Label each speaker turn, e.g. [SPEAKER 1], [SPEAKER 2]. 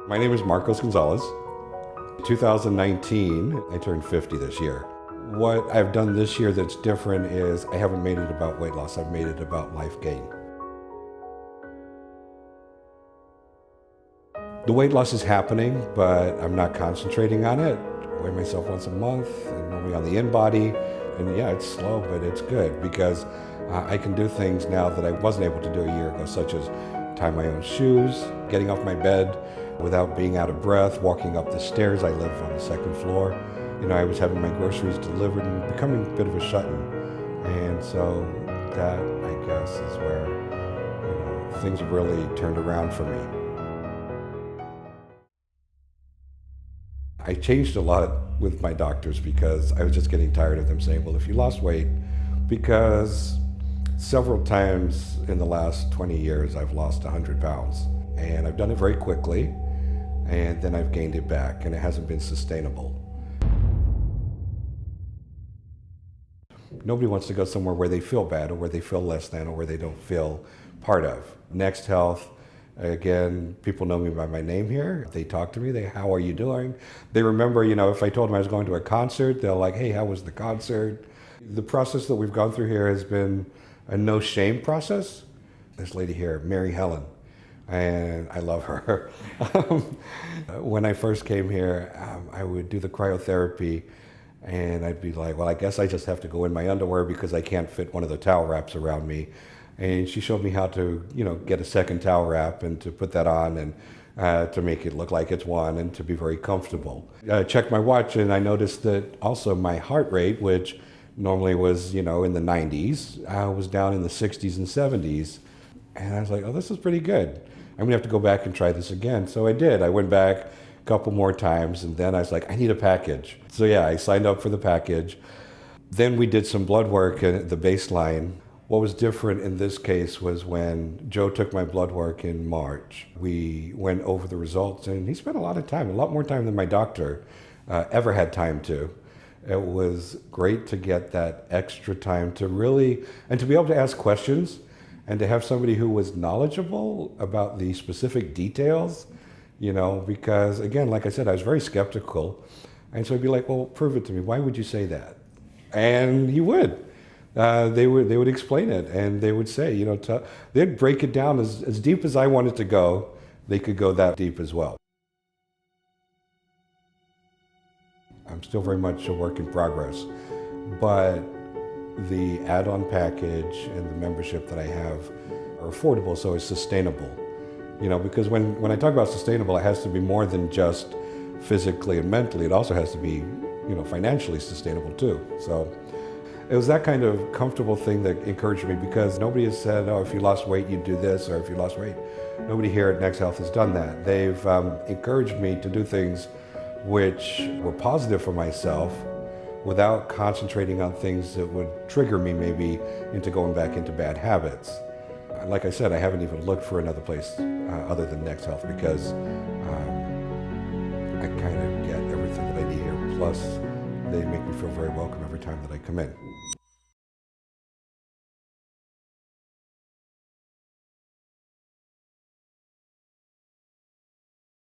[SPEAKER 1] My name is Marcos Gonzalez. 2019, I turned 50 this year. What I've done this year that's different is I haven't made it about weight loss, I've made it about life gain. The weight loss is happening, but I'm not concentrating on it. I weigh myself once a month, and normally on the in-body. And yeah, it's slow, but it's good because I can do things now that I wasn't able to do a year ago, such as tie my own shoes, getting off my bed without being out of breath, walking up the stairs. I live on the second floor. You know, I was having my groceries delivered and becoming a bit of a shut-in. And so that, I guess, is where, things have really turned around for me. I changed a lot with my doctors because I was just getting tired of them saying, well, if you lost weight, because several times in the last 20 years, I've lost 100 pounds. And I've done it very quickly, and then I've gained it back, and it hasn't been sustainable. Nobody wants to go somewhere where they feel bad, or where they feel less than, or where they don't feel part of. Next Health, again, people know me by my name here. They talk to me, how are you doing? They remember, if I told them I was going to a concert, they're like, hey, how was the concert? The process that we've gone through here has been a no shame process. This lady here, Mary Helen, and I love her. When I first came here, I would do the cryotherapy, and I'd be like, well, I guess I just have to go in my underwear because I can't fit one of the towel wraps around me. And she showed me how to, get a second towel wrap and to put that on and to make it look like it's one and to be very comfortable. I checked my watch and I noticed that also my heart rate, which normally was, in the 90s, was down in the 60s and 70s. And I was like, oh, this is pretty good. I'm gonna have to go back and try this again. So I did. I went back a couple more times and then I was like, I need a package. So yeah, I signed up for the package. Then we did some blood work at the baseline. What was different in this case was when Joe took my blood work in March, we went over the results and he spent a lot of time, a lot more time than my doctor ever had time to. It was great to get that extra time to really, and to be able to ask questions and to have somebody who was knowledgeable about the specific details, because again, like I said, I was very skeptical. And so I'd be like, well, prove it to me. Why would you say that? And he would. They would explain it, and they would say, they'd break it down as deep as I wanted to go. They could go that deep as well. I'm still very much a work in progress, but the add-on package and the membership that I have are affordable, so it's sustainable. Because when I talk about sustainable, it has to be more than just physically and mentally. It also has to be, financially sustainable too. So it was that kind of comfortable thing that encouraged me, because nobody has said, oh, if you lost weight, you'd do this, or if you lost weight. Nobody here at Next Health has done that. They've encouraged me to do things which were positive for myself without concentrating on things that would trigger me maybe into going back into bad habits. Like I said, I haven't even looked for another place other than Next Health, because I kind of get everything that I need here. Plus, they make me feel very welcome every time that I come in.